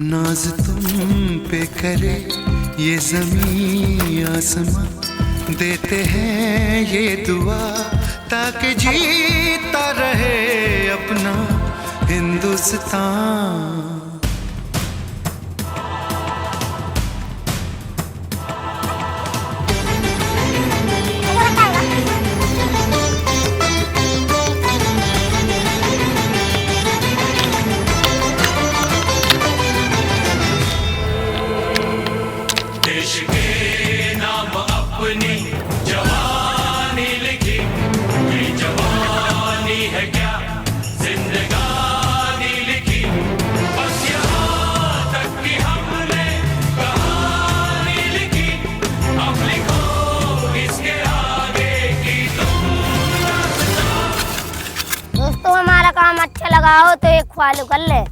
नाज तुम पे करे ये ज़मीं आसमां, देते हैं ये दुआ ताकि जीता रहे अपना हिंदुस्तान। देश के नाम अपनी जवानी लिखी, ये जवानी है क्या जिंदगानी लिखी, बस यहाँ तक कि हमने कहानी लिखी, अब लिखो इसके आगे की तुम। दोस्तों हमारा काम अच्छा लगा हो तो एक फॉलो कर ले।